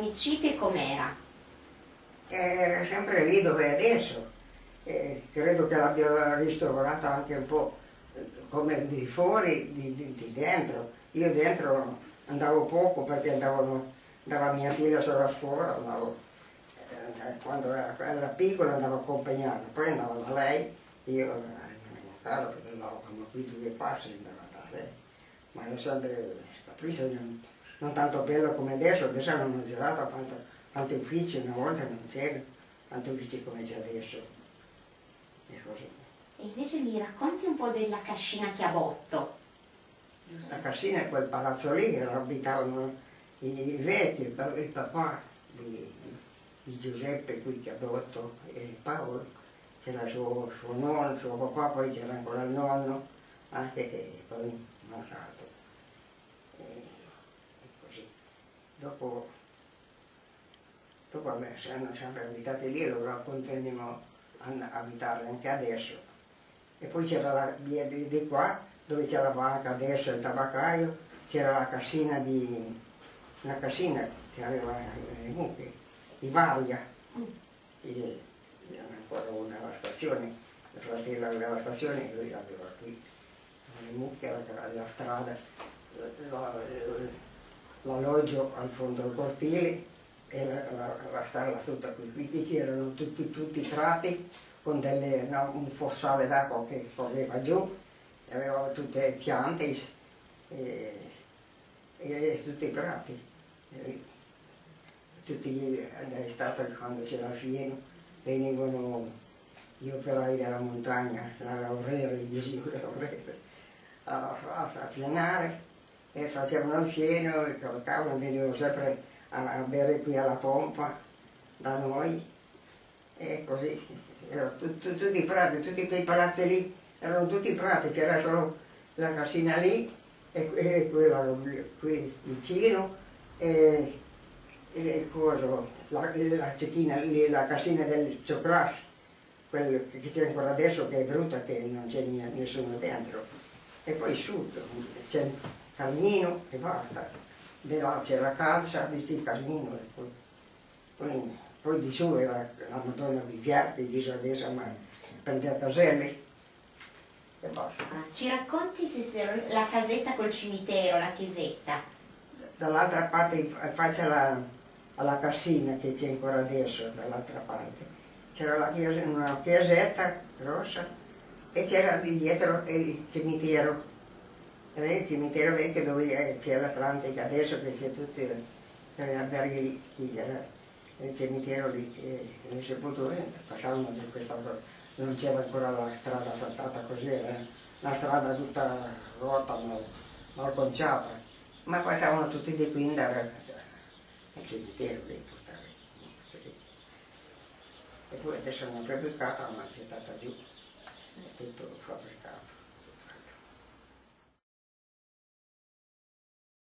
municipio e com'era? Era sempre lì dove è adesso. Credo che l'abbia ristorato anche un po' come di fuori, di dentro. Io dentro andavo poco perché andava mia figlia solo a scuola, quando era piccola andavo accompagnata, poi andavo da lei, io rimanevo a casa perché andavo qui 2 passi, andavo da lei. Ma era sempre capriccio, non tanto bello come adesso non c'è stato tanti uffici, una volta non c'erano tanti uffici come c'è adesso. E così. E invece mi racconti un po' della cascina Chiabotto. La cascina è quel palazzo lì, abitavano i vecchi, il papà di Giuseppe qui Chiabotto e Paolo, c'era suo nonno, suo papà, poi c'era ancora il nonno, anche che poi è mancato. E così. Dopo hanno sempre abitati lì, loro continuano a abitare anche adesso. E poi c'era la via di qua, dove c'è la banca adesso, il tabaccaio, c'era la cassina una cassina che aveva le mucche, di Varia. E c'era ancora una alla stazione, il fratello aveva la stazione e lui aveva qui le mucche, la strada, l'alloggio al fondo del cortile e la strada tutta qui. Qui c'erano tutti i prati con un fossale d'acqua che correva giù, e aveva tutte piante e tutti i prati. D'estate quando c'era il fieno venivano gli operai della montagna, gli signori a fienare e facevano il fieno e caricavano, venivano sempre a bere qui alla pompa da noi e così. Erano tutti i prati, tutti quei palazzi lì, erano tutti prati, c'era solo la casina lì e quella qui vicino e la cecchina lì, la casina del Ciocras, quello che c'è ancora adesso che è brutta, che non c'è nessuno dentro. E poi su c'è il Cagnino e basta, di là c'è la calza, di il Cagnino e poi di su era la Madonna di Chiarpi, di su adesso, ma per le caselle e basta. Ci racconti se la casetta col cimitero, la chiesetta? Dall'altra parte faccia alla cassina che c'è ancora adesso, dall'altra parte. C'era una chiesetta grossa e c'era di dietro il cimitero. Era il cimitero vecchio dove c'è l'Atlantica, adesso che c'è tutti gli alberghi lì, era il cimitero lì, e si è potuto passavano per questa cosa. Non c'era ancora la strada fattata così, era una strada tutta rotta, mal conciata, ma passavano tutti di qui andare al cimitero lì, portare. E poi adesso è una fabbricata, ma c'è stata giù, è tutto fabbricato.